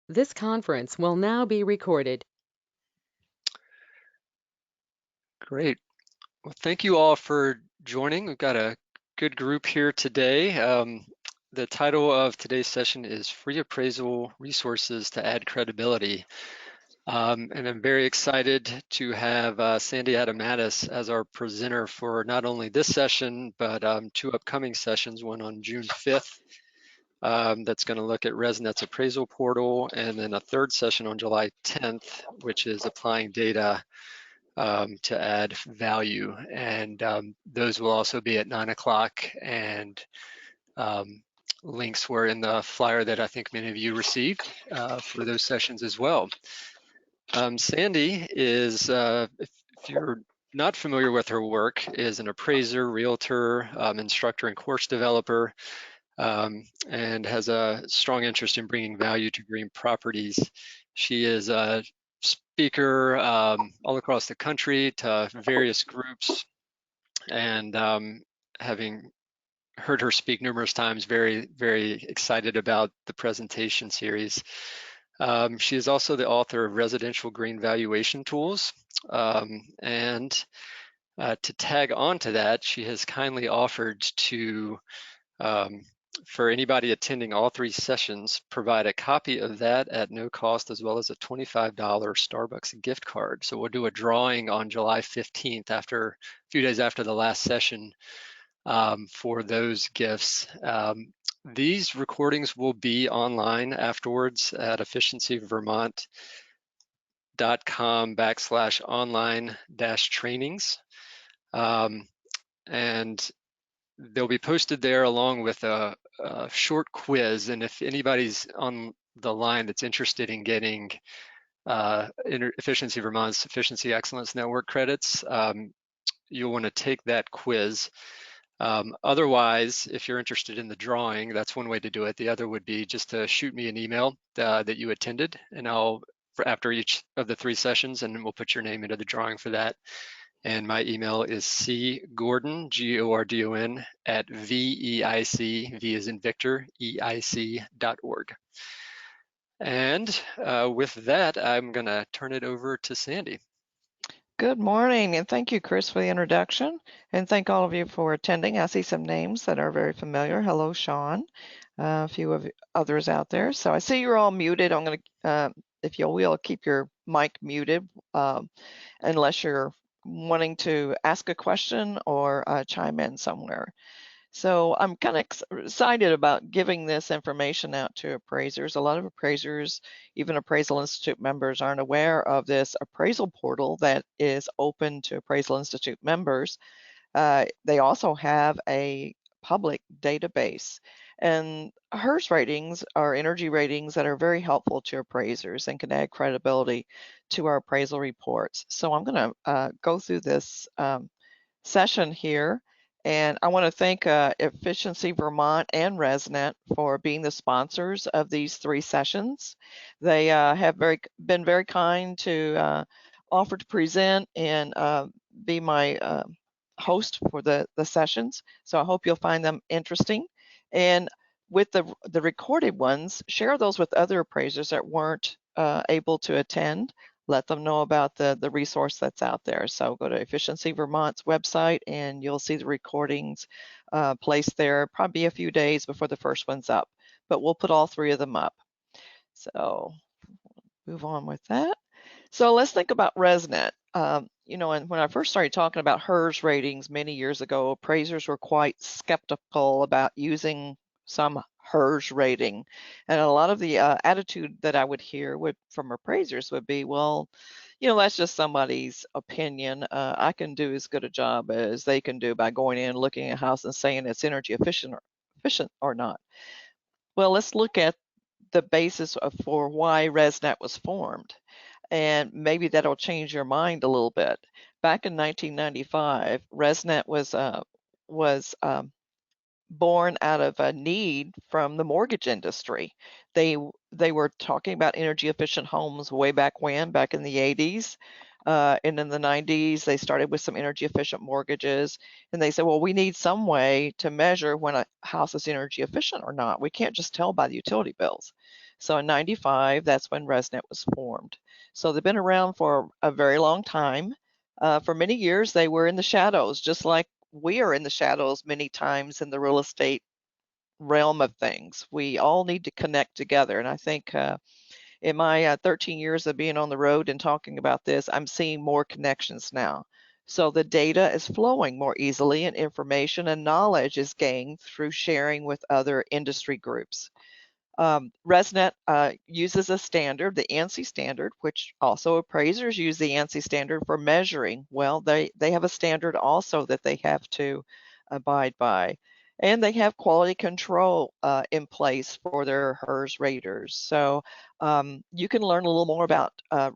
This conference will now be recorded. Great. Well, thank you all for joining. We've got a good group here today. The title of today's session is Free Appraisal Resources to Add Credibility. And I'm very excited to have Sandy Adamatis as our presenter for not only this session, but two upcoming sessions, one on June 5th. That's going to look at RESNET's appraisal portal, and then a third session on July 10th, which is applying data to add value. And those will also be at 9 o'clock, and links were in the flyer that I think many of you received for those sessions as well. Sandy is, if you're not familiar with her work, is an appraiser, realtor, instructor, and course developer, and has a strong interest in bringing value to green properties. She is a speaker all across the country to various groups, and having heard her speak numerous times, very, very excited about the presentation series. She is also the author of Residential Green Valuation Tools, and to tag on to that, she has kindly offered to for anybody attending all three sessions, provide a copy of that at no cost, as well as a $25 Starbucks gift card. So we'll do a drawing on July 15th, after a few days after the last session, for those gifts. These recordings will be online afterwards at efficiencyvermont.com/online-trainings. And they'll be posted there along with a short quiz. And if anybody's on the line that's interested in getting Efficiency Vermont's Efficiency Excellence Network credits, you'll want to take that quiz. Otherwise, if you're interested in the drawing, that's one way to do it. The other would be just to shoot me an email that you attended, and I'll, after each of the three sessions, and we'll put your name into the drawing for that. And my email is cgordon, Gordon, at VEIC, V as in Victor, EIC.org. And with that, I'm going to turn it over to Sandy. Good morning, and thank you, Chris, for the introduction, and thank all of you for attending. I see some names that are very familiar. Hello, Sean, a few of others out there. So I see you're all muted. I'm going to, if you will, keep your mic muted unless you're wanting to ask a question or chime in somewhere. So I'm kind of excited about giving this information out to appraisers. A lot of appraisers, even Appraisal Institute members, aren't aware of this appraisal portal that is open to Appraisal Institute members. They also have a public database, and HERS ratings are energy ratings that are very helpful to appraisers and can add credibility to our appraisal reports. So I'm going to go through this session here. And I want to thank Efficiency Vermont and RESNET for being the sponsors of these three sessions. They have been very kind to offer to present and be my host for the sessions. So I hope you'll find them interesting. And with the recorded ones, share those with other appraisers that weren't able to attend. Let them know about the resource that's out there. So go to Efficiency Vermont's website and you'll see the recordings placed there. Probably a few days before the first one's up, but we'll put all three of them up. So move on with that. So let's think about RESNET. You know, and when I first started talking about HERS ratings many years ago, appraisers were quite skeptical about using some HERS rating. And a lot of the attitude that I would hear from appraisers would be, well, you know, that's just somebody's opinion. I can do as good a job as they can do by going in, looking at a house and saying it's energy efficient or not. Well, let's look at the basis for why RESNET was formed. And maybe that'll change your mind a little bit. Back in 1995, RESNET was born out of a need from the mortgage industry. They were talking about energy efficient homes way back when, back in the 80s. And in the 90s, they started with some energy efficient mortgages. And they said, well, we need some way to measure when a house is energy efficient or not. We can't just tell by the utility bills. So in 95, that's when RESNET was formed. So they've been around for a very long time. For many years, they were in the shadows, just like we are in the shadows many times in the real estate realm of things. We all need to connect together. And I think in my 13 years of being on the road and talking about this, I'm seeing more connections now. So the data is flowing more easily and information and knowledge is gained through sharing with other industry groups. RESNET uses a standard, the ANSI standard, which also appraisers use the ANSI standard for measuring. Well, they have a standard also that they have to abide by. And they have quality control in place for their HERS raters. So you can learn a little more about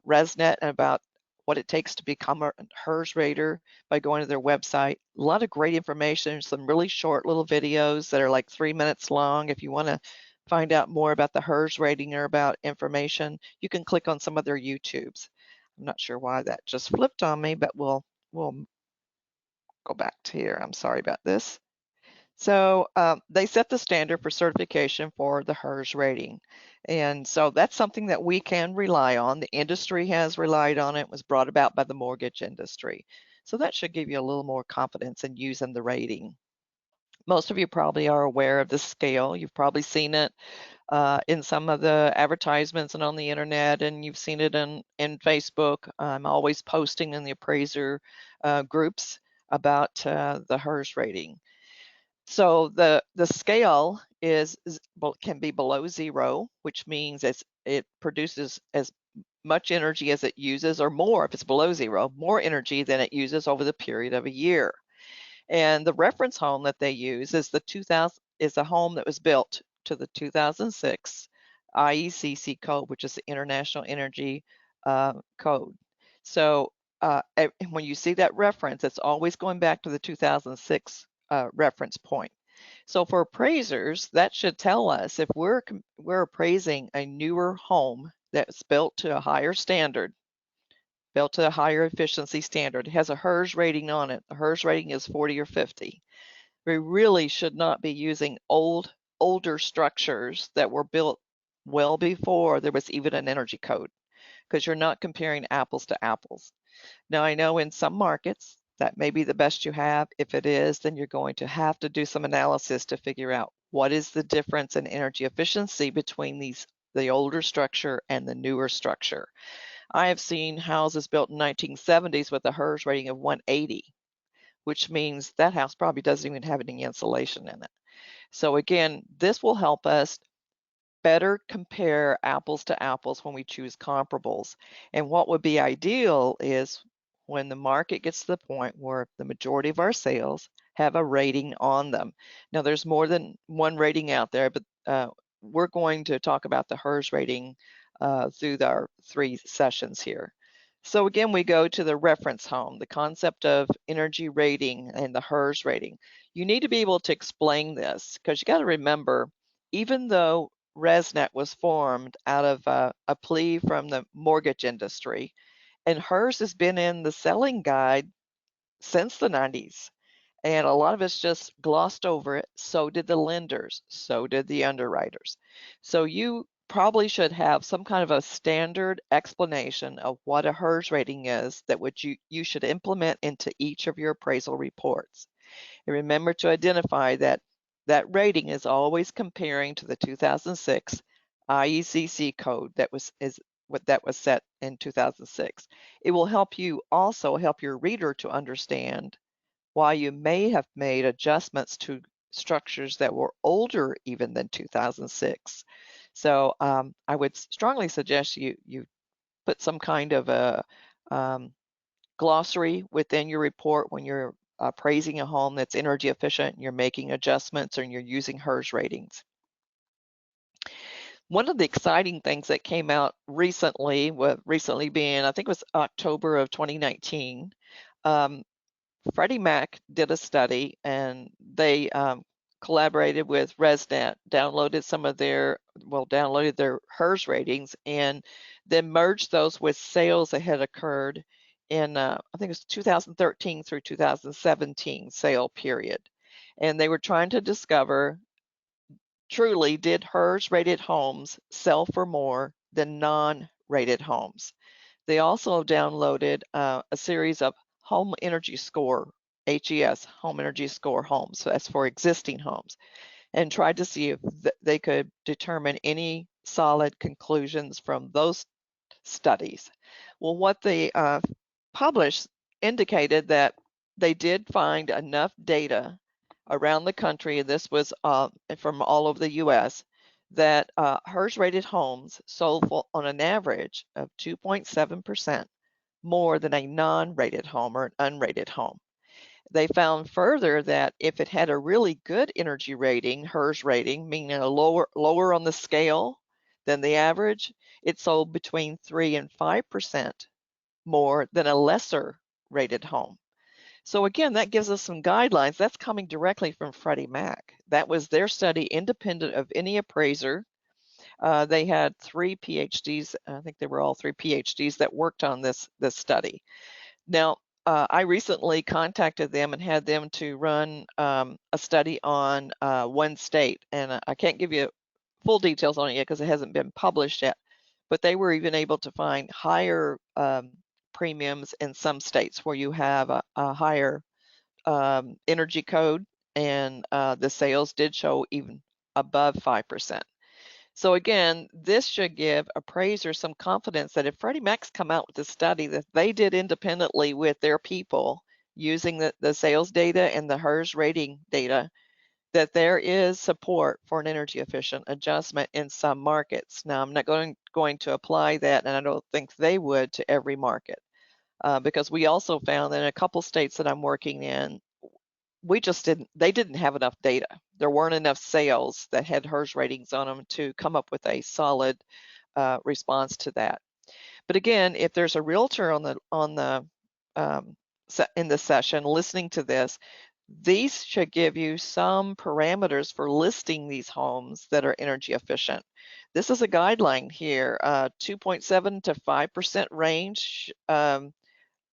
RESNET and about what it takes to become a HERS rater by going to their website. A lot of great information, some really short little videos that are like 3 minutes long. If you want to find out more about the HERS rating or about information, you can click on some of their YouTubes. I'm not sure why that just flipped on me, but we'll go back to here. I'm sorry about this. So they set the standard for certification for the HERS rating. And so that's something that we can rely on. The industry has relied on it. It was brought about by the mortgage industry. So that should give you a little more confidence in using the rating. Most of you probably are aware of the scale. You've probably seen it in some of the advertisements and on the internet, and you've seen it in Facebook. I'm always posting in the appraiser groups about the HERS rating. So the scale can be below 0, which means it produces as much energy as it uses, or more if it's below 0, more energy than it uses over the period of a year. And the reference home that they use is a home that was built to the 2006 IECC code, which is the International Energy Code. So when you see that reference, it's always going back to the 2006 reference point. So for appraisers, that should tell us if we're appraising a newer home that's built to a higher standard, built to a higher efficiency standard. It has a HERS rating on it. The HERS rating is 40 or 50. We really should not be using older structures that were built well before there was even an energy code, because you're not comparing apples to apples. Now, I know in some markets that may be the best you have. If it is, then you're going to have to do some analysis to figure out what is the difference in energy efficiency between the older structure and the newer structure. I have seen houses built in 1970s with a HERS rating of 180, which means that house probably doesn't even have any insulation in it. So again, this will help us better compare apples to apples when we choose comparables. And what would be ideal is when the market gets to the point where the majority of our sales have a rating on them. Now, there's more than one rating out there, but we're going to talk about the HERS rating through our 3 sessions here. So again, we go to the reference home, the concept of energy rating and the HERS rating. You need to be able to explain this, because you got to remember, even though RESNET was formed out of a plea from the mortgage industry, and HERS has been in the selling guide since the 90s. And a lot of us just glossed over it. So did the lenders. So did the underwriters. So you probably should have some kind of a standard explanation of what a HERS rating is that you should implement into each of your appraisal reports. And remember to identify that that rating is always comparing to the 2006 IECC code that was set in 2006. It will help you also help your reader to understand why you may have made adjustments to structures that were older even than 2006. So I would strongly suggest you put some kind of a glossary within your report when you're appraising a home that's energy efficient and you're making adjustments and you're using HERS ratings. One of the exciting things that came out recently, being, I think it was October of 2019, Freddie Mac did a study and they collaborated with RESNET, downloaded their HERS ratings and then merged those with sales that had occurred in, I think it was 2013 through 2017 sale period. And they were trying to discover truly did HERS rated homes sell for more than non-rated homes. They also downloaded a series of home energy score, HES, home energy score homes. So that's for existing homes, and tried to see if they could determine any solid conclusions from those studies. Well, what they published indicated that they did find enough data around the country, and this was from all over the US, that HERS rated homes sold for, on an average of 2.7% more than a non-rated home or an unrated home. They found further that if it had a really good energy rating, HERS rating, meaning a lower on the scale than the average, it sold between 3 and 5% more than a lesser rated home. So again, that gives us some guidelines. That's coming directly from Freddie Mac. That was their study, independent of any appraiser. They had 3 PhDs. I think they were all 3 PhDs that worked on this study. Now, I recently contacted them and had them to run a study on one state, and I can't give you full details on it yet because it hasn't been published yet, but they were even able to find higher premiums in some states where you have a higher energy code, and the sales did show even above 5%. So again, this should give appraisers some confidence that if Freddie Mac's come out with a study that they did independently with their people using the sales data and the HERS rating data, that there is support for an energy efficient adjustment in some markets. Now, I'm not going to apply that, and I don't think they would, to every market, because we also found that in a couple states that I'm working in, they didn't have enough data. There weren't enough sales that had HERS ratings on them to come up with a solid response to that. But again, if there's a realtor in the session listening to this, these should give you some parameters for listing these homes that are energy efficient. This is a guideline here, 2.7 to 5% range.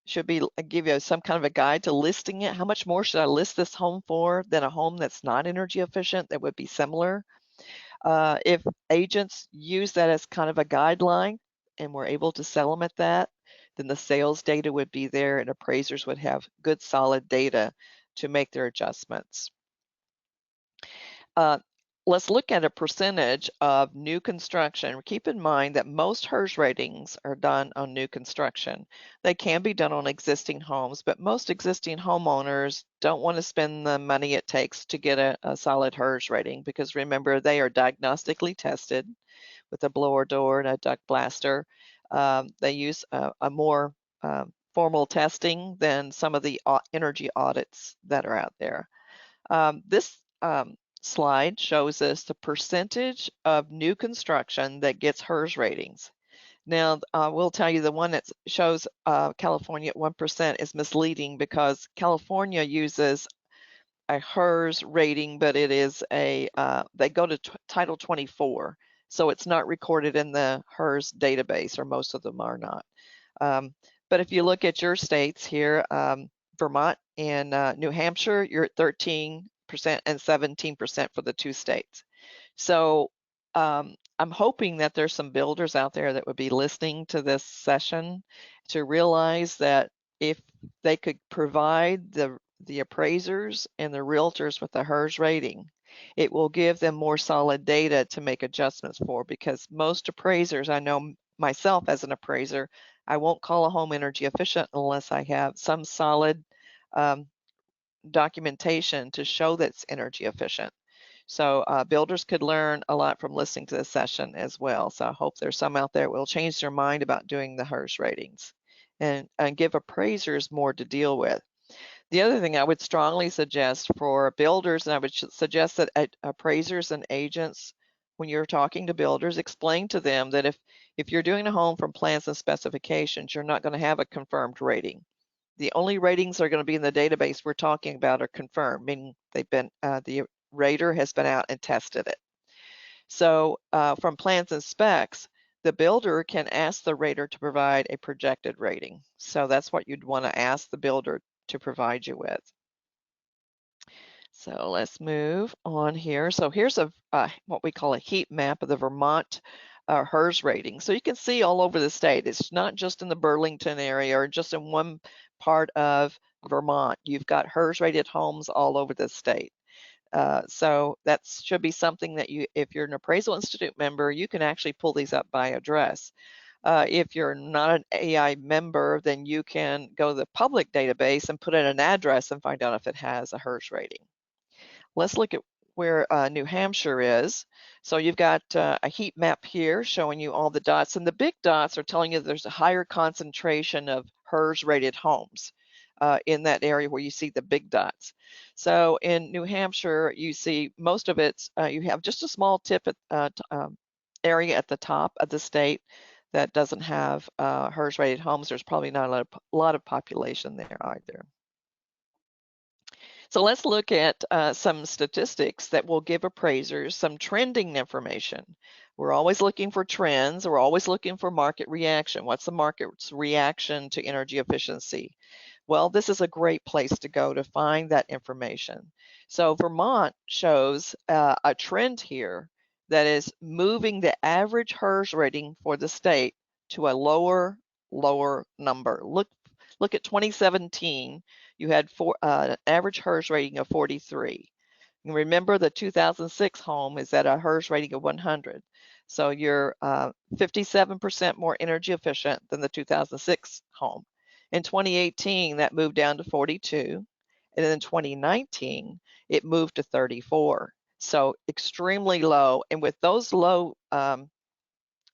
Should be give you some kind of a guide to listing it. How much more should I list this home for than a home that's not energy efficient that would be similar? If agents use that as kind of a guideline and we're able to sell them at that, then the sales data would be there and appraisers would have good solid data to make their adjustments. Let's look at a percentage of new construction. Keep in mind that most HERS ratings are done on new construction. They can be done on existing homes, but most existing homeowners don't want to spend the money it takes to get a solid HERS rating, because remember, they are diagnostically tested with a blower door and a duct blaster. They use a more formal testing than some of the energy audits that are out there. This slide shows us the percentage of new construction that gets HERS ratings. Now, we'll tell you the one that shows California at 1% is misleading, because California uses a HERS rating, but it is they go to Title 24, so it's not recorded in the HERS database, or most of them are not. But if you look at your states here, Vermont and New Hampshire, you're at 13% and 17% for the 2 states. So I'm hoping that there's some builders out there that would be listening to this session to realize that if they could provide the appraisers and the realtors with the HERS rating, it will give them more solid data to make adjustments for, because most appraisers, I know myself as an appraiser, I won't call a home energy efficient unless I have some solid documentation to show that it's energy efficient. So builders could learn a lot from listening to this session as well. So I hope there's some out there that will change their mind about doing the HERS ratings and give appraisers more to deal with. The other thing I would strongly suggest for builders, and I would suggest that appraisers and agents, when you're talking to builders, explain to them that if you're doing a home from plans and specifications, you're not going to have a confirmed rating. The only ratings that are going to be in the database we're talking about are confirmed, meaning they've been the rater has been out and tested it. So from plans and specs, the builder can ask the rater to provide a projected rating. So that's what you'd want to ask the builder to provide you with. So let's move on here. So here's a what we call a heat map of the Vermont HERS rating. So you can see all over the state. It's not just in the Burlington area or just in one part of Vermont. You've got HERS rated homes all over the state. So that should be something that you, if you're an Appraisal Institute member, you can actually pull these up by address. If you're not an AI member, then you can go to the public database and put in an address and find out if it has a HERS rating. Let's look at where New Hampshire is. So you've got a heat map here showing you all the dots, and the big dots are telling you there's a higher concentration of HERS rated homes in that area where you see the big dots. So in New Hampshire, you see most of it's, you have just a small tip at, area at the top of the state that doesn't have HERS rated homes. There's probably not a lot of population there either. So let's look at some statistics that will give appraisers some trending information. We're always looking for trends. We're always looking for market reaction. What's the market's reaction to energy efficiency? Well, this is a great place to go to find that information. So Vermont shows a trend here that is moving the average HERS rating for the state to a lower number. Look at 2017. You had an average HERS rating of 43. And remember, the 2006 home is at a HERS rating of 100. So you're 57% more energy efficient than the 2006 home. In 2018, that moved down to 42. And then in 2019, it moved to 34. So extremely low. And with those low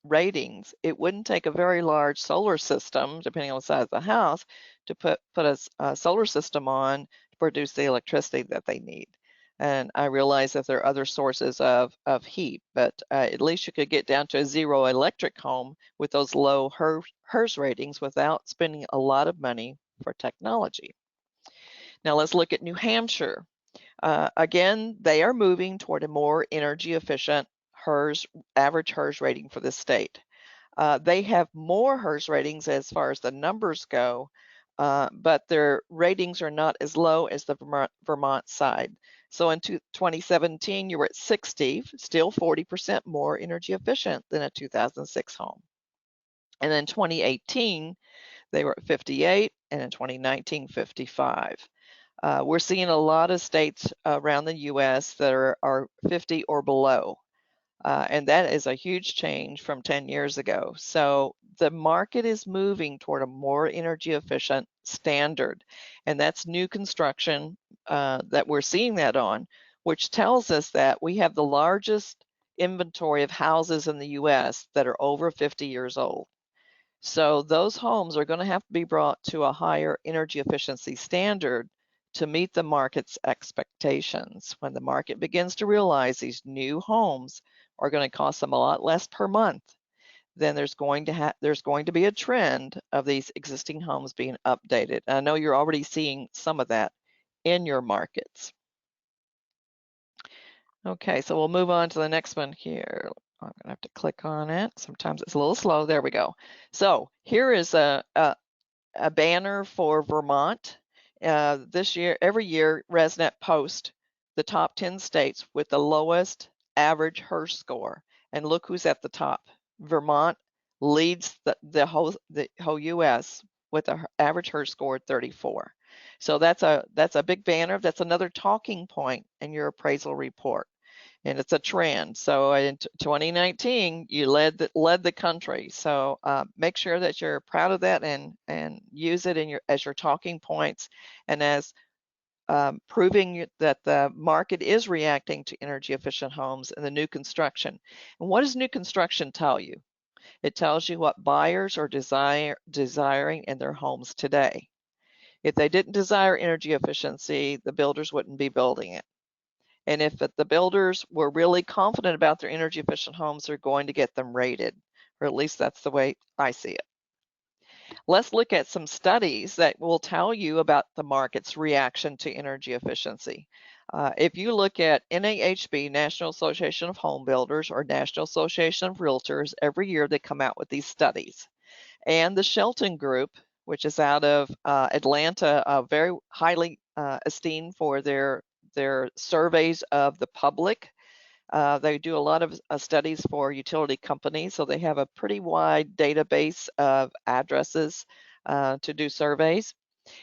ratings, it wouldn't take a very large solar system, depending on the size of the house, to put a solar system on to produce the electricity that they need. And I realize that there are other sources of heat, but at least you could get down to a zero electric home with those low HERS ratings without spending a lot of money for technology. Now let's look at New Hampshire. Again, they are moving toward a more energy efficient average HERS rating for the state. They have more HERS ratings as far as the numbers go, but their ratings are not as low as the Vermont side. So in 2017, you were at 60, still 40% more energy efficient than a 2006 home. And then 2018, they were at 58, and in 2019, 55. We're seeing a lot of states around the US that are 50 or below. And that is a huge change from 10 years ago. So the market is moving toward a more energy efficient standard. And that's new construction that we're seeing that on, which tells us that we have the largest inventory of houses in the US that are over 50 years old. So those homes are going to have to be brought to a higher energy efficiency standard to meet the market's expectations. When the market begins to realize these new homes are going to cost them a lot less per month, then there's going to be a trend of these existing homes being updated. I know you're already seeing some of that in your markets. Okay, so we'll move on to the next one here. I'm gonna have to click on it. Sometimes it's a little slow. There we go. So here is a banner for Vermont. This year, every year, RESNET posts the top 10 states with the lowest average HERS score. And look who's at the top. Vermont leads the whole US with an average HERS score of 34. So that's a big banner. That's another talking point in your appraisal report. And it's a trend. So in 2019, you led the country. So make sure that you're proud of that and use it as your talking points and as proving that the market is reacting to energy efficient homes and the new construction. And what does new construction tell you? It tells you what buyers are desiring in their homes today. If they didn't desire energy efficiency, the builders wouldn't be building it. And if the builders were really confident about their energy efficient homes, they're going to get them rated, or at least that's the way I see it. Let's look at some studies that will tell you about the market's reaction to energy efficiency. If you look at NAHB, National Association of Home Builders, or National Association of Realtors, every year they come out with these studies. And the Shelton Group, which is out of Atlanta, very highly esteemed for their They're surveys of the public. They do a lot of studies for utility companies, so they have a pretty wide database of addresses to do surveys.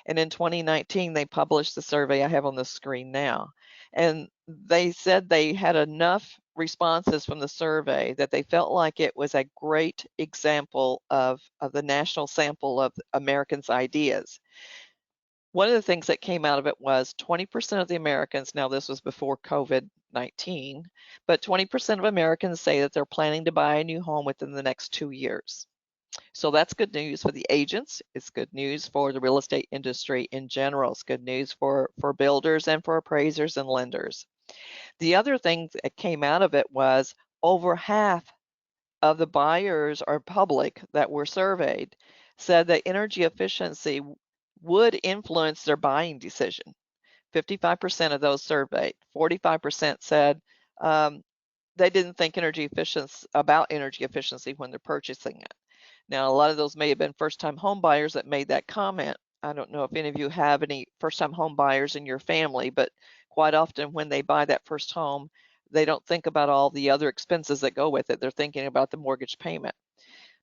And in 2019, they published the survey I have on the screen now. And they said they had enough responses from the survey that they felt like it was a great example of the national sample of Americans' ideas. One of the things that came out of it was 20% of the Americans, now this was before COVID-19, but 20% of Americans say that they're planning to buy a new home within the next 2 years. So that's good news for the agents. It's good news for the real estate industry in general. It's good news for builders and for appraisers and lenders. The other thing that came out of it was over half of the buyers or public that were surveyed said that energy efficiency would influence their buying decision. 55% of those surveyed, 45% said they didn't think about energy efficiency when they're purchasing it. Now, a lot of those may have been first-time home buyers that made that comment. I don't know if any of you have any first-time home buyers in your family, but quite often when they buy that first home, they don't think about all the other expenses that go with it. They're thinking about the mortgage payment.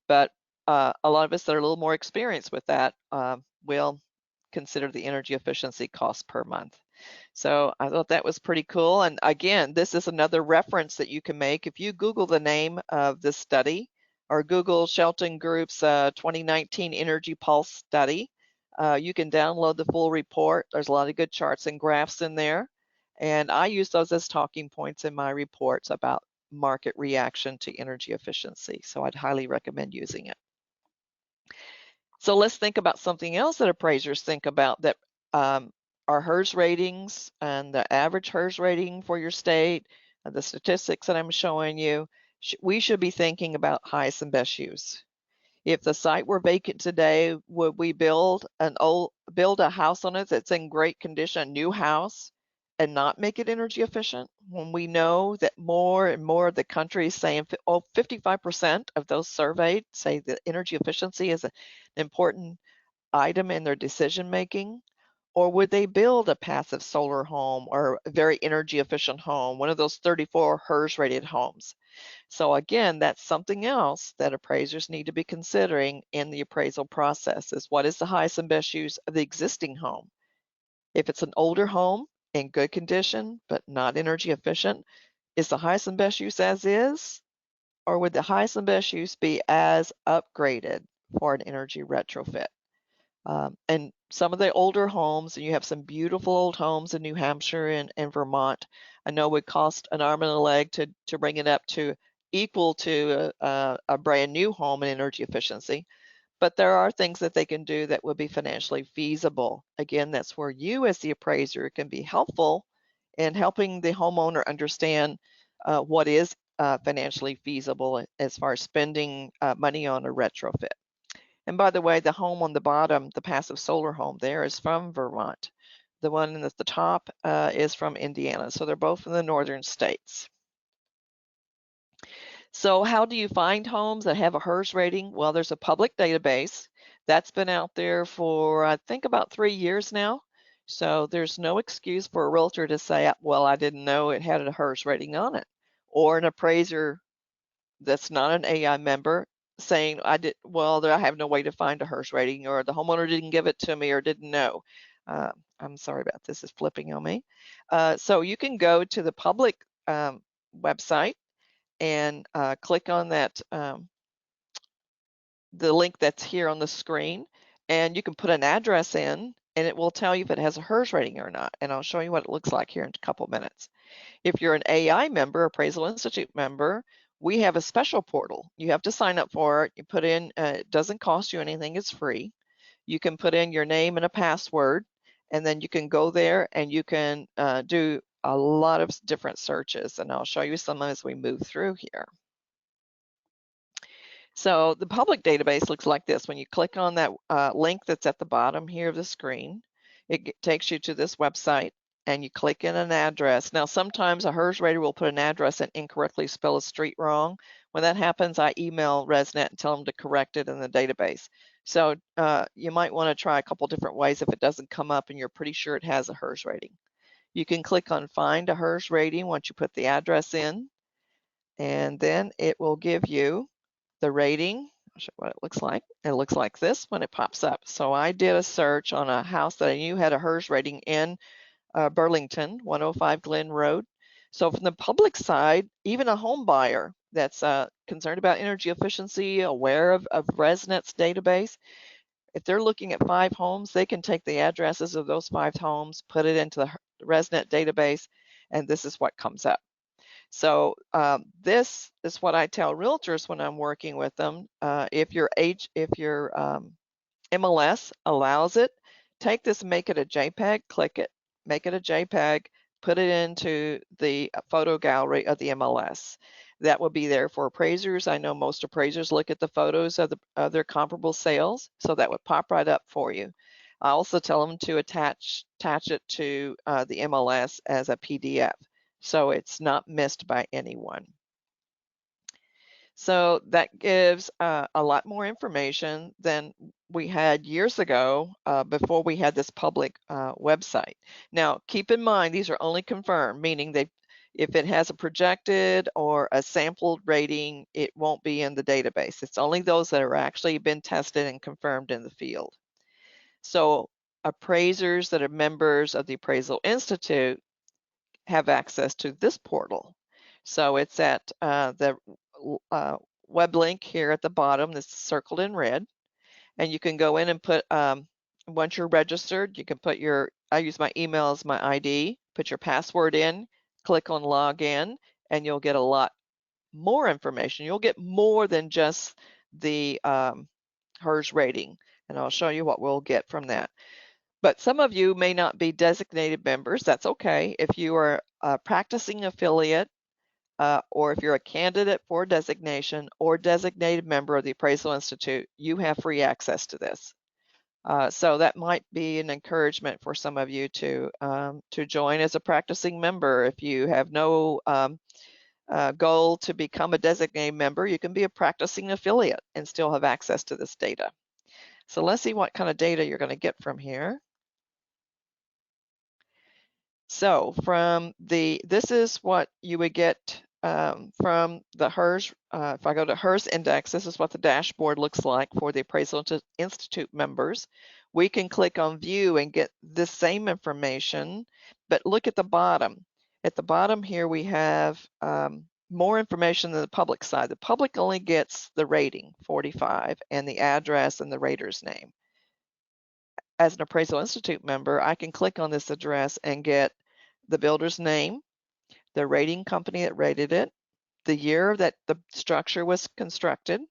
But a lot of us that are a little more experienced with that will consider the energy efficiency cost per month. So I thought that was pretty cool. And again, this is another reference that you can make. If you Google the name of this study or Google Shelton Group's 2019 Energy Pulse study, you can download the full report. There's a lot of good charts and graphs in there. And I use those as talking points in my reports about market reaction to energy efficiency. So I'd highly recommend using it. So let's think about something else that appraisers think about that are HERS ratings and the average HERS rating for your state, the statistics that I'm showing you. We should be thinking about highest and best use. If the site were vacant today, would we build a house on it that's in great condition, a new house, and not make it energy efficient? When we know that more and more of the country is saying, 55% of those surveyed say that energy efficiency is an important item in their decision making. Or would they build a passive solar home or a very energy efficient home, one of those 34 HERS rated homes? So again, that's something else that appraisers need to be considering in the appraisal process is what is the highest and best use of the existing home? If it's an older home in good condition, but not energy efficient, is the highest and best use as is? Or would the highest and best use be as upgraded for an energy retrofit? And some of the older homes, and you have some beautiful old homes in New Hampshire and Vermont, I know would cost an arm and a leg to bring it up to equal to a brand new home in energy efficiency. But there are things that they can do that would be financially feasible. Again, that's where you as the appraiser can be helpful in helping the homeowner understand what is financially feasible as far as spending money on a retrofit. And by the way, the home on the bottom, the passive solar home there is from Vermont. The one at the top is from Indiana. So they're both in the northern states. So how do you find homes that have a HERS rating? Well, there's a public database that's been out there for, I think, about 3 years now. So there's no excuse for a realtor to say, well, I didn't know it had a HERS rating on it. Or an appraiser that's not an AI member saying, I have no way to find a HERS rating, or the homeowner didn't give it to me or didn't know. I'm sorry about this, it's flipping on me. So you can go to the public website and click on that, the link that's here on the screen, and you can put an address in and it will tell you if it has a HERS rating or not. And I'll show you what it looks like here in a couple minutes. If you're an AI member, Appraisal Institute member, we have a special portal. You have to sign up for it. You put in, it doesn't cost you anything, it's free. You can put in your name and a password, and then you can go there and you can do a lot of different searches, and I'll show you some as we move through here. So the public database looks like this. When you click on that link that's at the bottom here of the screen, it takes you to this website, and you click in an address. Now, sometimes a HERS rater will put an address and incorrectly spell a street wrong. When that happens, I email RESNET and tell them to correct it in the database. So you might want to try a couple different ways if it doesn't come up and you're pretty sure it has a HERS rating. You can click on Find a HERS rating once you put the address in, and then it will give you the rating. I'll show you what it looks like. It looks like this when it pops up. So I did a search on a house that I knew had a HERS rating in Burlington, 105 Glen Road. So from the public side, even a home buyer that's concerned about energy efficiency, aware of RESNET's database, if they're looking at 5 homes, they can take the addresses of those 5 homes, put it into the RESNET database, and this is what comes up. So this is what I tell realtors when I'm working with them. If your MLS allows it, take this, make it a JPEG, click it, make it a JPEG, put it into the photo gallery of the MLS. That will be there for appraisers. I know most appraisers look at the photos of their comparable sales, so that would pop right up for you. I also tell them to attach it to the MLS as a PDF, so it's not missed by anyone. So that gives a lot more information than we had years ago before we had this public website. Now, keep in mind, these are only confirmed, meaning if it has a projected or a sampled rating, it won't be in the database. It's only those that are actually been tested and confirmed in the field. So appraisers that are members of the Appraisal Institute have access to this portal. So it's at the web link here at the bottom that's circled in red, and you can go in and put once you're registered, you can put I use my email as my ID, put your password in, click on login, and you'll get a lot more information. You'll get more than just the HERS rating, and I'll show you what we'll get from that. But some of you may not be designated members. That's okay. If you are a practicing affiliate, or if you're a candidate for designation or designated member of the Appraisal Institute, you have free access to this. So that might be an encouragement for some of you to join as a practicing member. If you have no goal to become a designated member, you can be a practicing affiliate and still have access to this data. So let's see what kind of data you're going to get from here. So this is what you would get from the HERS. If I go to HERS index, this is what the dashboard looks like for the Appraisal Institute members. We can click on view and get this same information, but look at the bottom. At the bottom here, we have more information than the public side. The public only gets the rating, 45, and the address and the rater's name. As an Appraisal Institute member, I can click on this address and get the builder's name, the rating company that rated it, the year that the structure was constructed.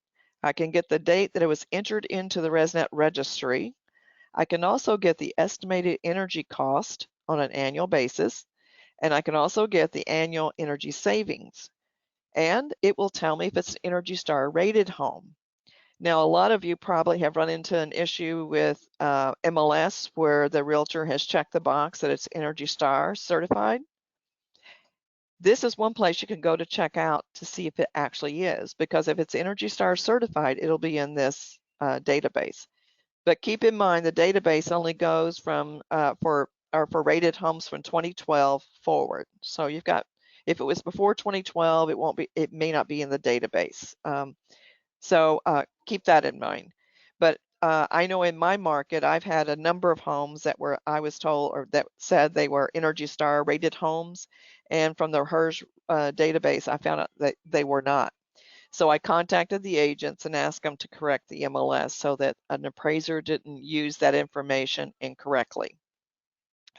I can get the date that it was entered into the RESNET registry. I can also get the estimated energy cost on an annual basis, and I can also get the annual energy savings. And it will tell me if it's an Energy Star rated home. Now, a lot of you probably have run into an issue with MLS where the realtor has checked the box that it's Energy Star certified. This is one place you can go to check out to see if it actually is, because if it's Energy Star certified, it'll be in this database. But keep in mind, the database only goes from for rated homes from 2012 forward. So you've got, if it was before 2012, it may not be in the database. So keep that in mind. But I know in my market, I've had a number of homes that I was told, or that said they were Energy Star rated homes. And from the HERS database, I found out that they were not. So I contacted the agents and asked them to correct the MLS so that an appraiser didn't use that information incorrectly.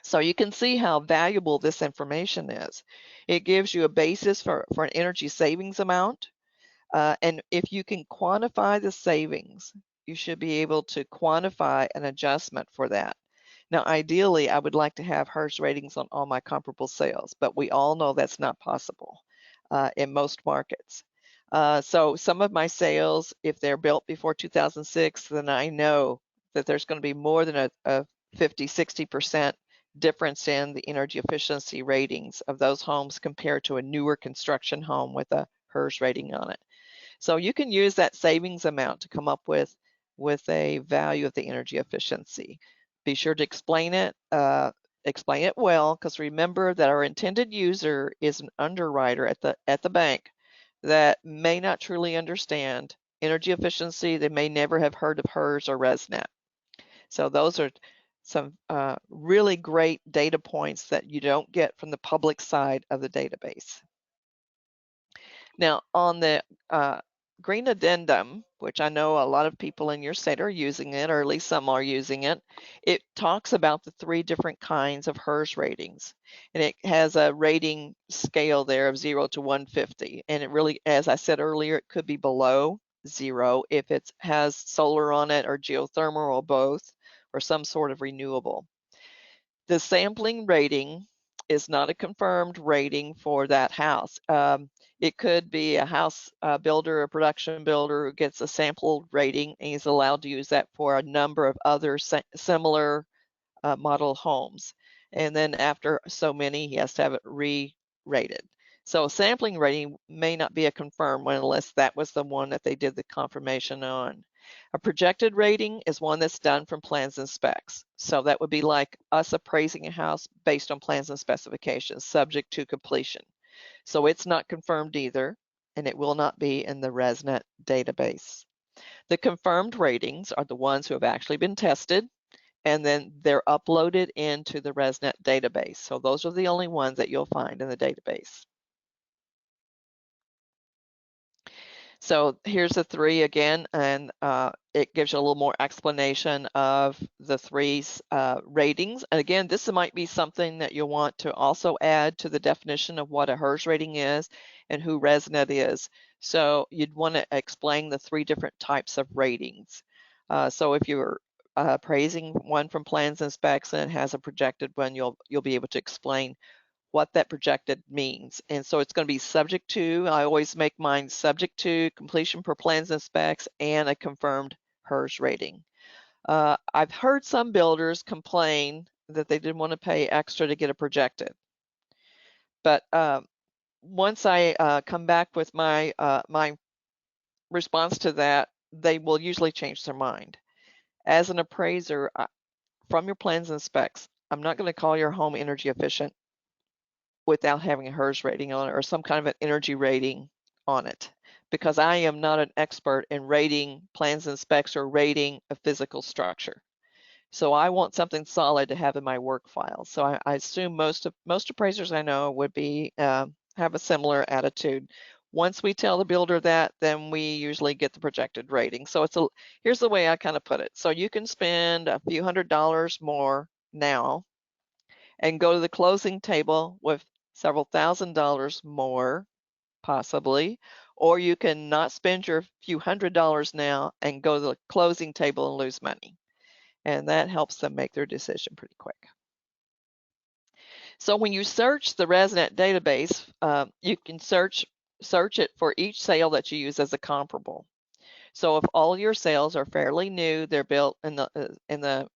So you can see how valuable this information is. It gives you a basis for an energy savings amount. And if you can quantify the savings, you should be able to quantify an adjustment for that. Now, ideally, I would like to have HERS ratings on all my comparable sales, but we all know that's not possible in most markets. So some of my sales, if they're built before 2006, then I know that there's going to be more than a 50, 60% difference in the energy efficiency ratings of those homes compared to a newer construction home with a HERS rating on it. So you can use that savings amount to come up with a value of the energy efficiency. Be sure to explain it explain it well, because remember that our intended user is an underwriter at the bank that may not truly understand energy efficiency. They may never have heard of HERS or RESNET. So those are some really great data points that you don't get from the public side of the database. Now, on the green addendum, which I know a lot of people in your state are using it, or at least some are using it, it talks about the 3 different kinds of HERS ratings. And it has a rating scale there of 0 to 150. And it really, as I said earlier, it could be below 0 if it has solar on it, or geothermal, or both, or some sort of renewable. The sampling rating is not a confirmed rating for that house. It could be a house builder, a production builder who gets a sample rating, and he's allowed to use that for a number of other similar model homes. And then after so many, he has to have it re-rated. So a sampling rating may not be a confirmed one unless that was the one that they did the confirmation on. A projected rating is one that's done from plans and specs. So that would be like us appraising a house based on plans and specifications, subject to completion. So it's not confirmed either, and it will not be in the RESNET database. The confirmed ratings are the ones who have actually been tested, and then they're uploaded into the RESNET database. So those are the only ones that you'll find in the database. So here's the 3 again, and it gives you a little more explanation of the 3 ratings. And again, this might be something that you'll want to also add to the definition of what a HERS rating is and who RESNET is. So you'd want to explain the 3 different types of ratings. So if you're appraising one from plans and specs and it has a projected one, you'll be able to explain what that projected means. And so it's going to be subject to, I always make mine subject to completion per plans and specs and a confirmed HERS rating. I've heard some builders complain that they didn't want to pay extra to get a projected. But once I come back with my response to that, they will usually change their mind. As an appraiser, from your plans and specs, I'm not going to call your home energy efficient without having a HERS rating on it or some kind of an energy rating on it, because I am not an expert in rating plans and specs or rating a physical structure. So I want something solid to have in my work file. So I assume most appraisers I know would be have a similar attitude. Once we tell the builder that, then we usually get the projected rating. So here's the way I kind of put it. So you can spend a few $100s more now and go to the closing table with several $1,000s more, possibly, or you can not spend your few $100s now and go to the closing table and lose money. And that helps them make their decision pretty quick. So when you search the RESNET database, you can search it for each sale that you use as a comparable. So if all your sales are fairly new, they're built in the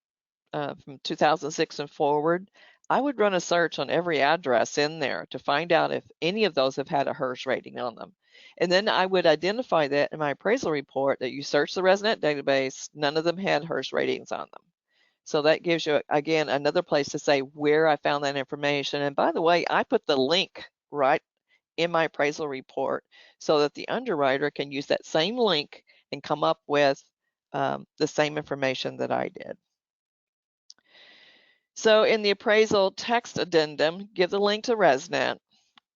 from 2006 and forward, I would run a search on every address in there to find out if any of those have had a HERS rating on them. And then I would identify that in my appraisal report that you searched the RESNET database, none of them had HERS ratings on them. So that gives you, again, another place to say where I found that information. And by the way, I put the link right in my appraisal report so that the underwriter can use that same link and come up with the same information that I did. So in the appraisal text addendum, give the link to RESNET.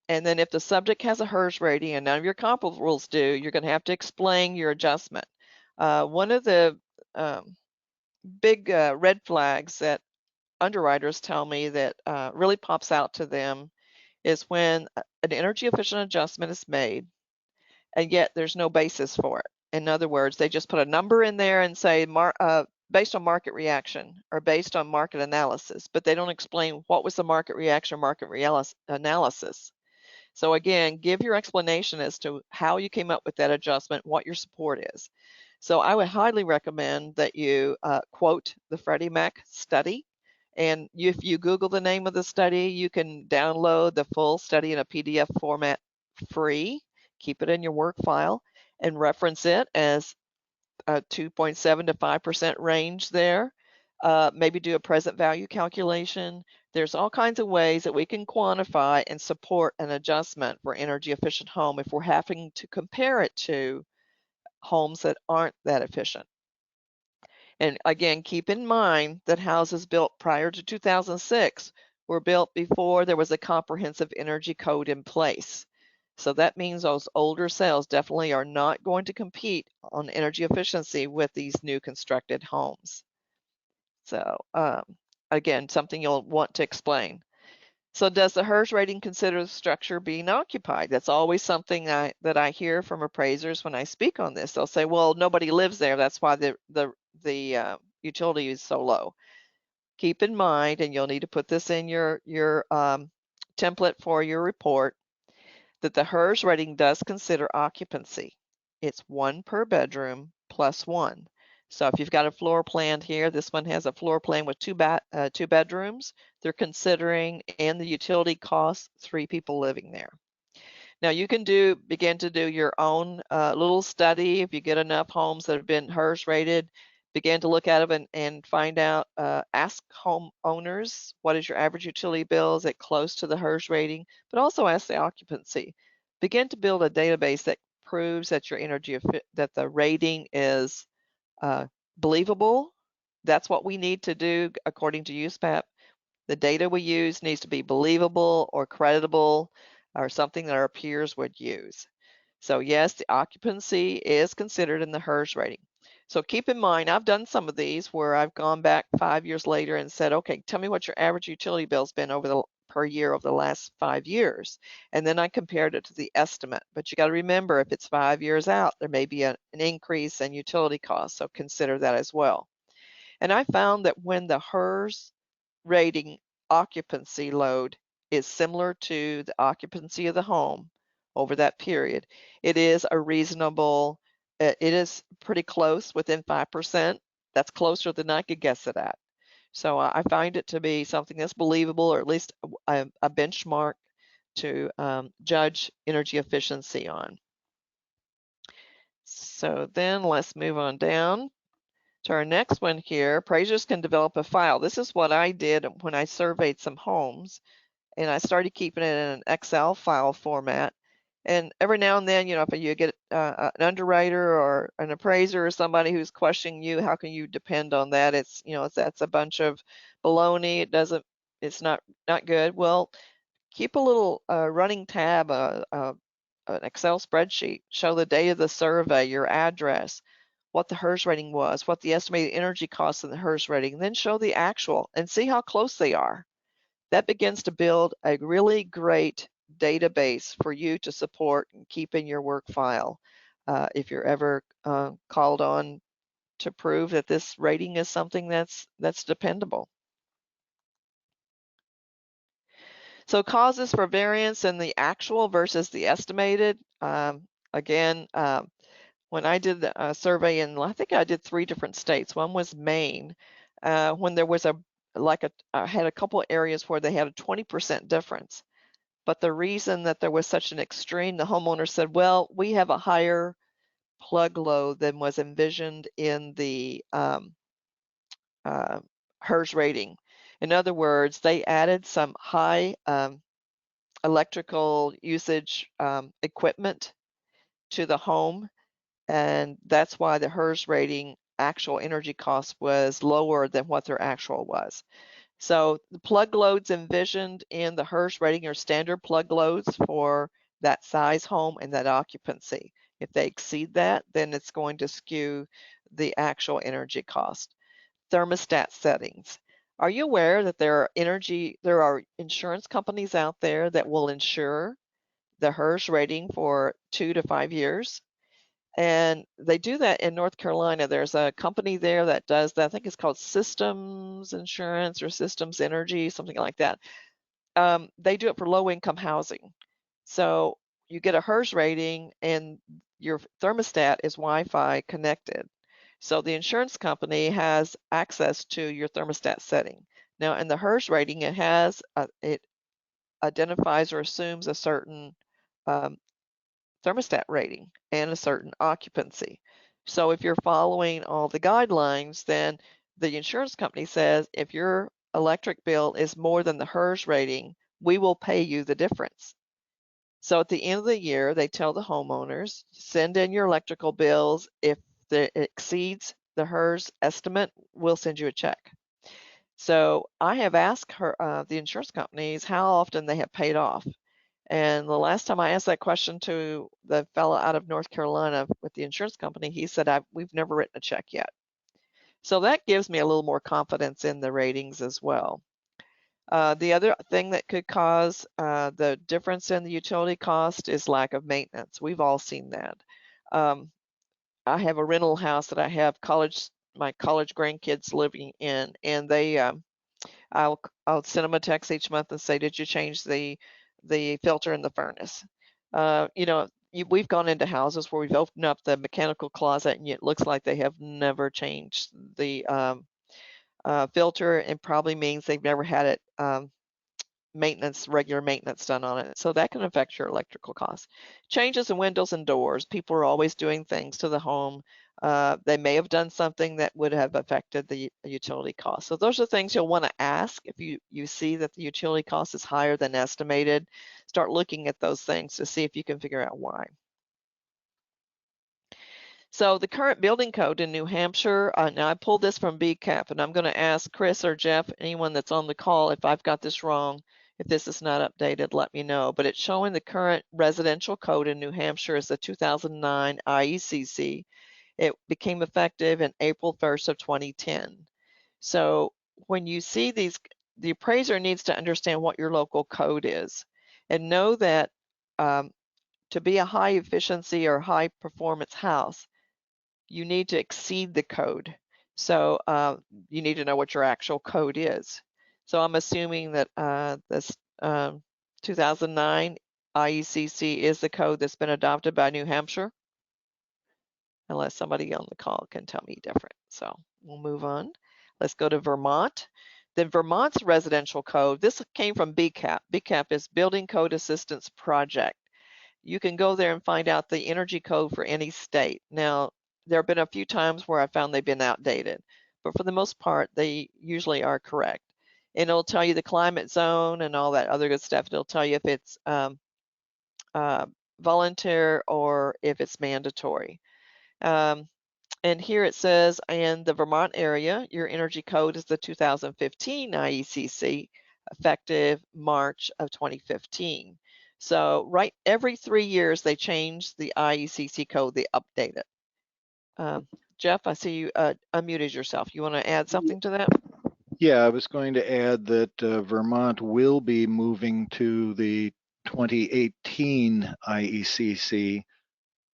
And then if the subject has a HERS rating and none of your comparables do, you're going to have to explain your adjustment. One of the big red flags that underwriters tell me that really pops out to them is when an energy efficient adjustment is made and yet there's no basis for it. In other words, they just put a number in there and say based on market reaction or based on market analysis, but they don't explain what was the market reaction or market analysis. So again, give your explanation as to how you came up with that adjustment, what your support is. So I would highly recommend that you quote the Freddie Mac study. And if you Google the name of the study, you can download the full study in a PDF format free, keep it in your work file, and reference it as a 2.7 to 5% range there. Maybe do a present value calculation. There's all kinds of ways that we can quantify and support an adjustment for energy efficient home if we're having to compare it to homes that aren't that efficient. And again, keep in mind that houses built prior to 2006 were built before there was a comprehensive energy code in place. So that means those older sales definitely are not going to compete on energy efficiency with these new constructed homes. So again, something you'll want to explain. So does the HERS rating consider the structure being occupied? That's always something that I hear from appraisers when I speak on this. They'll say, well, nobody lives there. That's why the utility is so low. Keep in mind, and you'll need to put this in your template for your report, that the HERS rating does consider occupancy. It's 1 per bedroom plus 1. So if you've got a floor plan here, this one has a floor plan with two bedrooms. They're considering, and the utility costs, 3 people living there. Now you can begin to do your own little study. If you get enough homes that have been HERS rated, begin to look at them and find out, ask homeowners, what is your average utility bill? Is it close to the HERS rating? But also ask the occupancy. Begin to build a database that proves that your that the rating is believable. That's what we need to do according to USPAP. The data we use needs to be believable or creditable or something that our peers would use. So yes, the occupancy is considered in the HERS rating. So keep in mind, I've done some of these where I've gone back 5 years later and said, okay, tell me what your average utility bill's been per year over the last 5 years. And then I compared it to the estimate. But you got to remember, if it's 5 years out, there may be an increase in utility costs. So consider that as well. And I found that when the HERS rating occupancy load is similar to the occupancy of the home over that period, it is a reasonable, it is pretty close, within 5%. That's closer than I could guess it at. So I find it to be something that's believable, or at least a benchmark to judge energy efficiency on. So then let's move on down to our next one here. Appraisers can develop a file. This is what I did when I surveyed some homes, and I started keeping it in an Excel file format. And every now and then, if you get an underwriter or an appraiser or somebody who's questioning you, how can you depend on that? That's a bunch of baloney. It's not good. Well, keep a little running tab, an Excel spreadsheet. Show the date of the survey, your address, what the HERS rating was, what the estimated energy costs in the HERS rating, then show the actual and see how close they are. That begins to build a really great database for you to support and keep in your work file if you're ever called on to prove that this rating is something that's dependable. So causes for variance in the actual versus the estimated. Again, when I did a survey in, I think I did 3 different states. One was Maine, when there was I had a couple of areas where they had a 20% difference. But the reason that there was such an extreme, the homeowner said, well, we have a higher plug load than was envisioned in the HERS rating. In other words, they added some high electrical usage equipment to the home, and that's why the HERS rating actual energy cost was lower than what their actual was. So the plug loads envisioned in the HERS rating are standard plug loads for that size home and that occupancy. If they exceed that, then it's going to skew the actual energy cost. Thermostat settings. Are you aware that there are insurance companies out there that will insure the HERS rating for 2 to 5 years? And they do that in North Carolina. There's a company there that does that. I think it's called Systems Insurance or Systems Energy, something like that. They do it for low-income housing. So you get a HERS rating and your thermostat is Wi-Fi connected. So the insurance company has access to your thermostat setting. Now in the HERS rating, it identifies or assumes a certain thermostat rating and a certain occupancy. So if you're following all the guidelines, then the insurance company says if your electric bill is more than the HERS rating, we will pay you the difference. So at the end of the year, they tell the homeowners, send in your electrical bills. If it exceeds the HERS estimate, we'll send you a check. So I have asked the insurance companies how often they have paid off. And the last time I asked that question to the fellow out of North Carolina with the insurance company, he said, we've never written a check yet. So that gives me a little more confidence in the ratings as well. The other thing that could cause the difference in the utility cost is lack of maintenance. We've all seen that. I have a rental house that I have my college grandkids living in, and they I'll send them a text each month and say, did you change the filter in the furnace? You know, we've gone into houses where we've opened up the mechanical closet and it looks like they have never changed the filter, and probably means they've never had it regular maintenance done on it. So that can affect your electrical costs. Changes in windows and doors. People are always doing things to the home. They may have done something that would have affected the utility cost. So those are things you'll want to ask if you see that the utility cost is higher than estimated. Start looking at those things to see if you can figure out why. So the current building code in New Hampshire, now I pulled this from BCAP, and I'm going to ask Chris or Jeff, anyone that's on the call, if I've got this wrong. If this is not updated, let me know. But it's showing the current residential code in New Hampshire is the 2009 IECC. It became effective in April 1st of 2010. So when you see these, the appraiser needs to understand what your local code is and know that to be a high efficiency or high performance house, you need to exceed the code. So you need to know what your actual code is. So I'm assuming that this 2009 IECC is the code that's been adopted by New Hampshire, unless somebody on the call can tell me different. So we'll move on. Let's go to Vermont. Then Vermont's residential code, this came from BCAP. BCAP is Building Code Assistance Project. You can go there and find out the energy code for any state. Now, there have been a few times where I found they've been outdated, but for the most part, they usually are correct. And it'll tell you the climate zone and all that other good stuff. It'll tell you if it's volunteer or if it's mandatory. And here it says, in the Vermont area, your energy code is the 2015 IECC, effective March of 2015. So every 3 years, they change the IECC code, they update it. Jeff, I see you unmuted yourself. You want to add something to that? Yeah, I was going to add that Vermont will be moving to the 2018 IECC.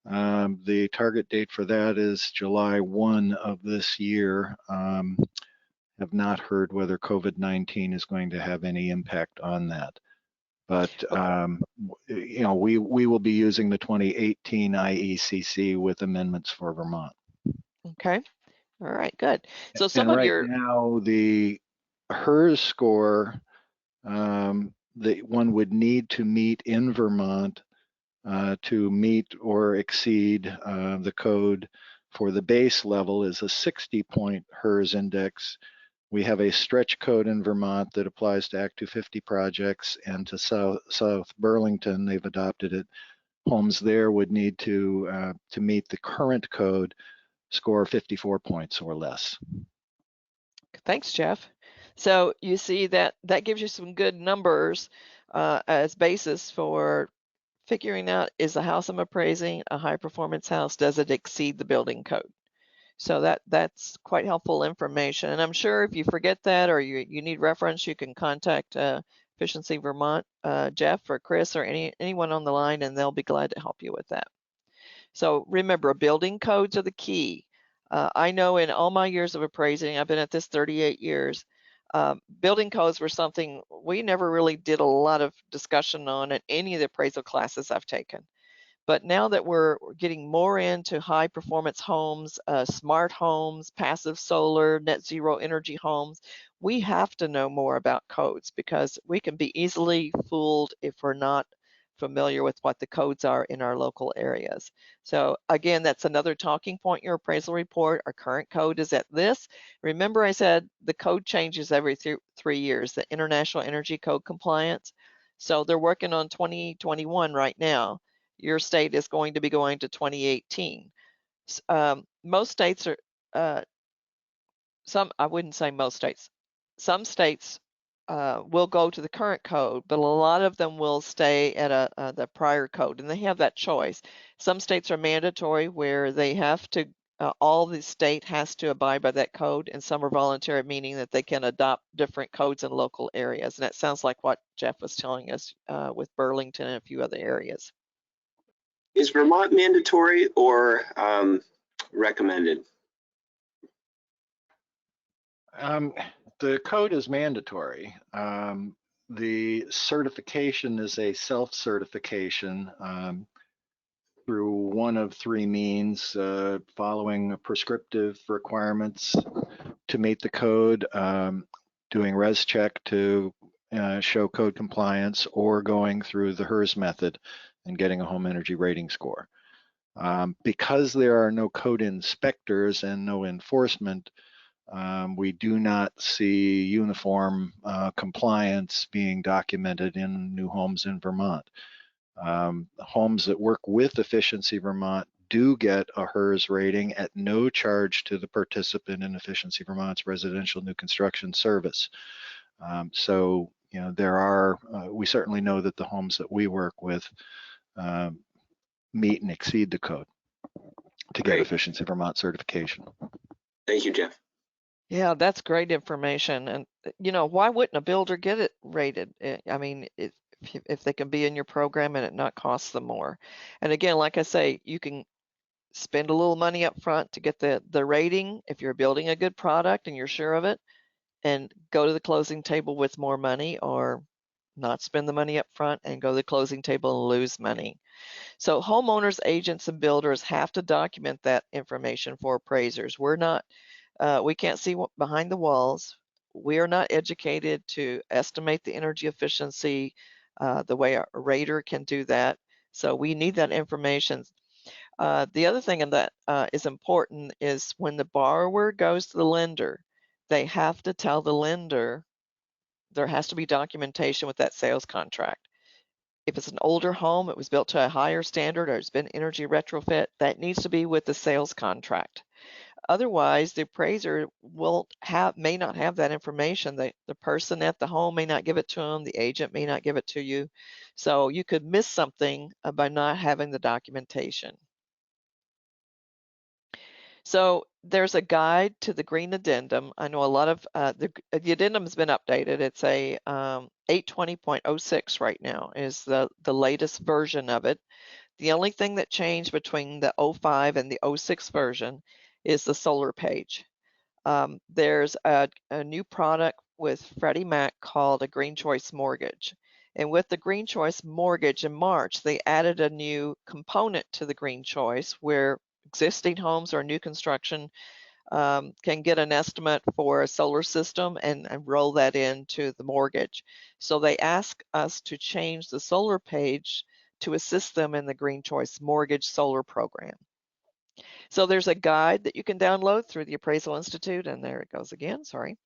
The target date for that is July 1 of this year. Have not heard whether COVID-19 is going to have any impact on that. But you know, we will be using the 2018 IECC with amendments for Vermont. Okay. All right, good. So now the HERS score that one would need to meet in Vermont to meet or exceed the code for the base level is a 60-point HERS index. We have a stretch code in Vermont that applies to Act 250 projects, and to South Burlington, they've adopted it. Homes there would need to meet the current code score 54 points or less. Thanks, Jeff. So you see that gives you some good numbers as basis for figuring out, is the house I'm appraising a high performance house? Does it exceed the building code? So that's quite helpful information. And I'm sure if you forget that or you need reference, you can contact Efficiency Vermont, Jeff or Chris or anyone on the line, and they'll be glad to help you with that. So remember, building codes are the key. I know in all my years of appraising, I've been at this 38 years, building codes were something we never really did a lot of discussion on in any of the appraisal classes I've taken. But now that we're getting more into high performance homes, smart homes, passive solar, net zero energy homes, we have to know more about codes because we can be easily fooled if we're not familiar with what the codes are in our local areas. So again, that's another talking point in your appraisal report. Our current code is at this. Remember I said the code changes every 3 years, the International Energy Code compliance. So they're working on 2021 right now. Your state is going to be going to 2018. Most states are, I wouldn't say most states. Some states will go to the current code, but a lot of them will stay at the prior code, and they have that choice. Some states are mandatory where they have to, all the state has to abide by that code, and some are voluntary, meaning that they can adopt different codes in local areas. And that sounds like what Jeff was telling us with Burlington and a few other areas. Is Vermont mandatory or recommended? The code is mandatory. The certification is a self-certification through one of 3 means, following prescriptive requirements to meet the code, doing res check to show code compliance, or going through the HERS method and getting a home energy rating score. Because there are no code inspectors and no enforcement, we do not see uniform compliance being documented in new homes in Vermont. Homes that work with Efficiency Vermont do get a HERS rating at no charge to the participant in Efficiency Vermont's residential new construction service. So, you know, there are, we certainly know that the homes that we work with meet and exceed the code to get Efficiency Vermont certification. Thank you, Jeff. Yeah, that's great information. And, you know, why wouldn't a builder get it rated? I mean, if they can be in your program and it not cost them more. And again, like I say, you can spend a little money up front to get the rating if you're building a good product and you're sure of it, and go to the closing table with more money, or not spend the money up front and go to the closing table and lose money. So homeowners, agents, and builders have to document that information for appraisers. We're not, we can't see behind the walls. We are not educated to estimate the energy efficiency the way a rater can do that. So we need that information. The other thing that is important is when the borrower goes to the lender, they have to tell the lender there has to be documentation with that sales contract. If it's an older home, it was built to a higher standard, or it's been energy retrofit, that needs to be with the sales contract. Otherwise, the appraiser may not have that information. The person at the home may not give it to them. The agent may not give it to you. So you could miss something by not having the documentation. So there's a guide to the green addendum. I know a lot of the addendum has been updated. It's a 820.06 right now is the latest version of it. The only thing that changed between the 05 and the 06 version is the solar page. There's a new product with Freddie Mac called a Green Choice Mortgage. And with the Green Choice Mortgage in March, they added a new component to the Green Choice where existing homes or new construction can get an estimate for a solar system and roll that into the mortgage. So they ask us to change the solar page to assist them in the Green Choice Mortgage Solar Program. So there's a guide that you can download through the Appraisal Institute, and there it goes again, sorry,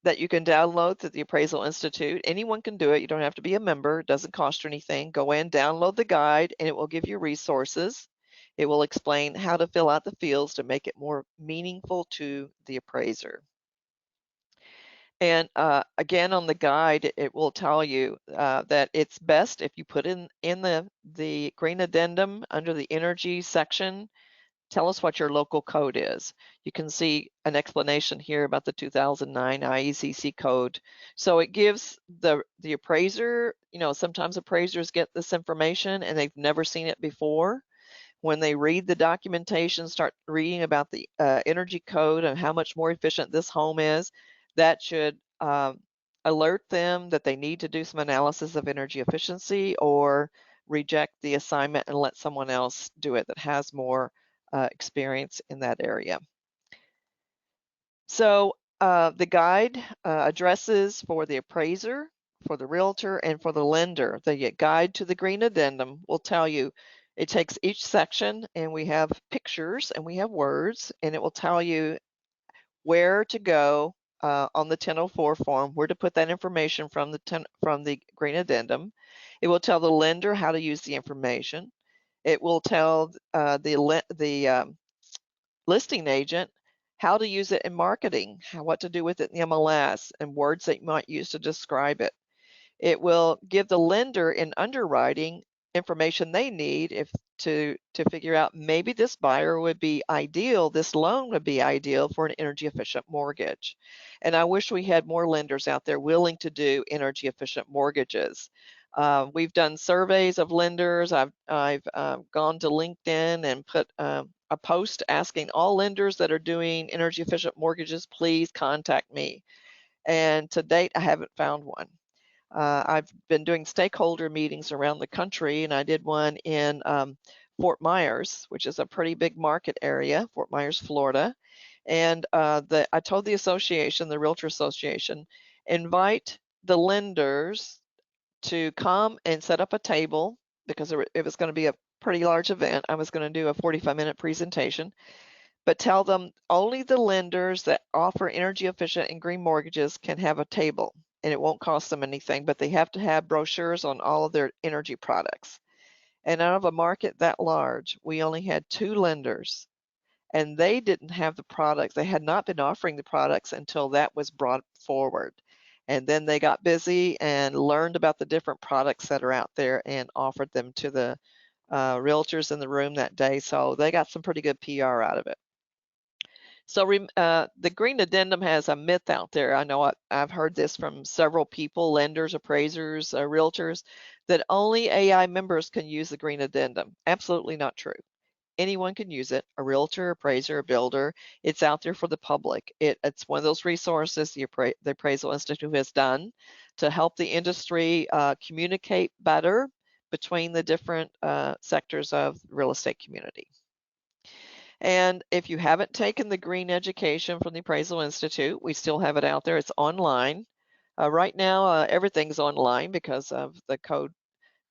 that you can download through the Appraisal Institute. Anyone can do it. You don't have to be a member. It doesn't cost you anything. Go in, download the guide, and it will give you resources. It will explain how to fill out the fields to make it more meaningful to the appraiser. And again, on the guide, it will tell you that it's best if you put in the green addendum under the energy section. Tell us what your local code is. You can see an explanation here about the 2009 IECC code. So it gives the appraiser, you know, sometimes appraisers get this information and they've never seen it before. When they read the documentation, start reading about the energy code and how much more efficient this home is, that should alert them that they need to do some analysis of energy efficiency or reject the assignment and let someone else do it that has more experience in that area. So the guide addresses for the appraiser, for the realtor and for the lender. The guide to the green addendum will tell you, it takes each section, and we have pictures and we have words, and it will tell you where to go on the 1004 form, where to put that information from the green addendum. It will tell the lender how to use the information. It will tell the listing agent how to use it in marketing, what to do with it in the MLS, and words that you might use to describe it. It will give the lender in underwriting information they need to figure out, maybe this buyer would be ideal, this loan would be ideal for an energy efficient mortgage. And I wish we had more lenders out there willing to do energy efficient mortgages. We've done surveys of lenders. I've gone to LinkedIn and put a post asking all lenders that are doing energy efficient mortgages, please contact me. And to date, I haven't found one. I've been doing stakeholder meetings around the country, and I did one in Fort Myers, which is a pretty big market area, Fort Myers, Florida. And I told the association, the Realtor Association, invite the lenders to come and set up a table, because it was going to be a pretty large event. I was going to do a 45-minute presentation, but tell them only the lenders that offer energy efficient and green mortgages can have a table, and it won't cost them anything, but they have to have brochures on all of their energy products. And out of a market that large, we only had 2 lenders, and they didn't have the products. They had not been offering the products until that was brought forward. And then they got busy and learned about the different products that are out there and offered them to the realtors in the room that day. So they got some pretty good PR out of it. So the green addendum has a myth out there. I know I've heard this from several people, lenders, appraisers, realtors, that only AI members can use the green addendum. Absolutely not true. Anyone can use it, a realtor, appraiser, a builder. It's out there for the public. It's one of those resources the Appraisal Institute has done to help the industry communicate better between the different sectors of the real estate community. And if you haven't taken the green education from the Appraisal Institute, we still have it out there. It's online. Right now, everything's online because of the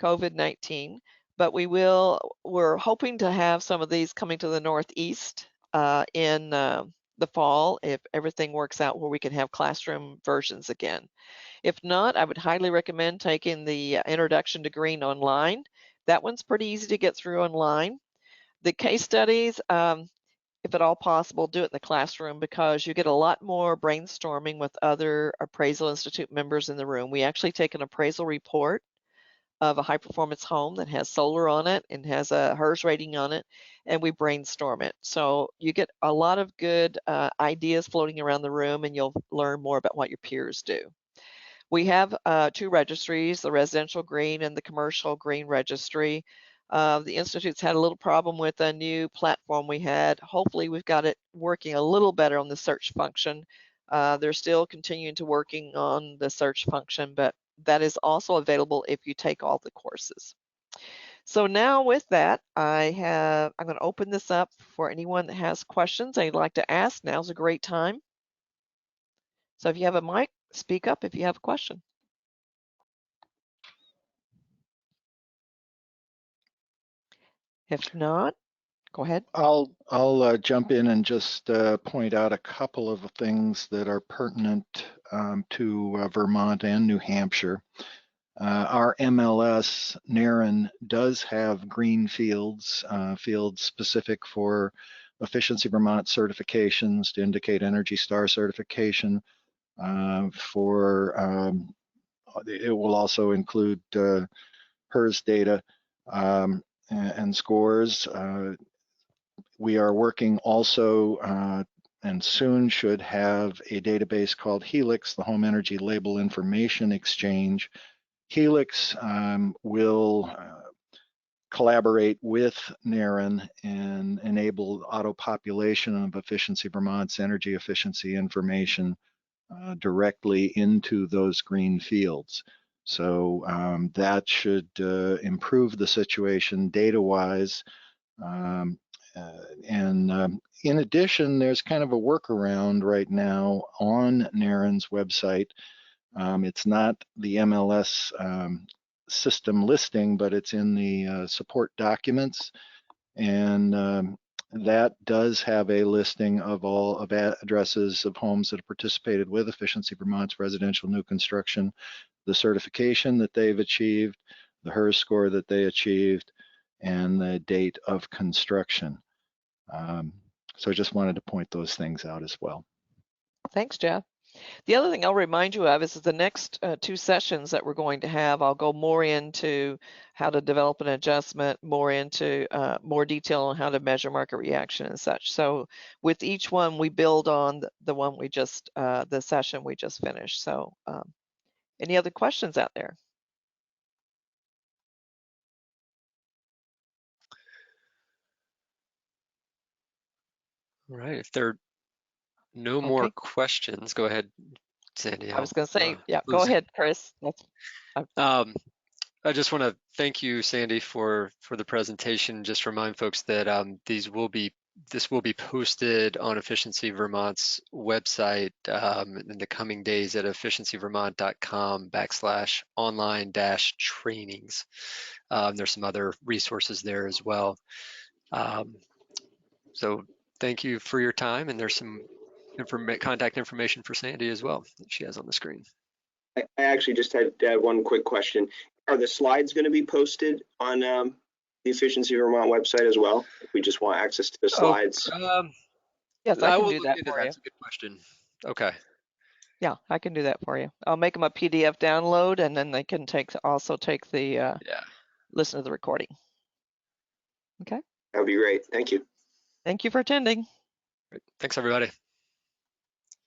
COVID-19. But we're hoping to have some of these coming to the Northeast in the fall, if everything works out, where we can have classroom versions again. If not, I would highly recommend taking the Introduction to Green online. That one's pretty easy to get through online. The case studies, if at all possible, do it in the classroom, because you get a lot more brainstorming with other Appraisal Institute members in the room. We actually take an appraisal report of a high performance home that has solar on it and has a HERS rating on it, and we brainstorm it. So you get a lot of good ideas floating around the room, and you'll learn more about what your peers do. We have 2 registries, the residential green and the commercial green registry. The Institute's had a little problem with a new platform we had. Hopefully we've got it working a little better on the search function. They're still continuing to working on the search function, but that is also available if you take all the courses. So now with that, I'm going to open this up for anyone that has questions they'd like to ask. Now's a great time. So if you have a mic, speak up if you have a question. If not, go ahead. I'll jump in and just point out a couple of things that are pertinent to Vermont and New Hampshire. Our MLS, NARIN, does have green fields, fields specific for Efficiency Vermont certifications to indicate Energy Star certification. It will also include HERS data and scores. We are working also and soon should have a database called Helix, the Home Energy Label Information Exchange. Helix will collaborate with NARIN and enable auto-population of Efficiency Vermont's energy efficiency information directly into those green fields. So that should improve the situation data-wise. In addition, there's kind of a workaround right now on NARIN's website It's not the MLS system listing, but it's in the support documents. And that does have a listing of all of addresses of homes that have participated with Efficiency Vermont's residential new construction, the certification that they've achieved, the HERS score that they achieved, and the date of construction. So I just wanted to point those things out as well. Thanks, Jeff. The other thing I'll remind you of is the next 2 sessions that we're going to have. I'll go more into how to develop an adjustment, more into more detail on how to measure market reaction and such. So with each one, we build on the one we just, the session we just finished. So any other questions out there? All right, if there are no more Okay. questions, go ahead, Sandy. I was going to say, yeah, close go it. ahead, Chris. I just want to thank you, Sandy, for the presentation. Just remind folks that this will be posted on Efficiency Vermont's website in the coming days at efficiencyvermont.com/online-trainings. There's some other resources there as well. So thank you for your time, and there's some contact information for Sandy as well that she has on the screen. I actually just had to add one quick question. Are the slides going to be posted on the Efficiency Vermont website as well? If we just want access to the slides. Yes, I can do that for you. That's a good question. Okay. Yeah, I can do that for you. I'll make them a PDF download, and then they can also take the listen to the recording. Okay. That would be great. Thank you. Thank you for attending. Thanks, everybody.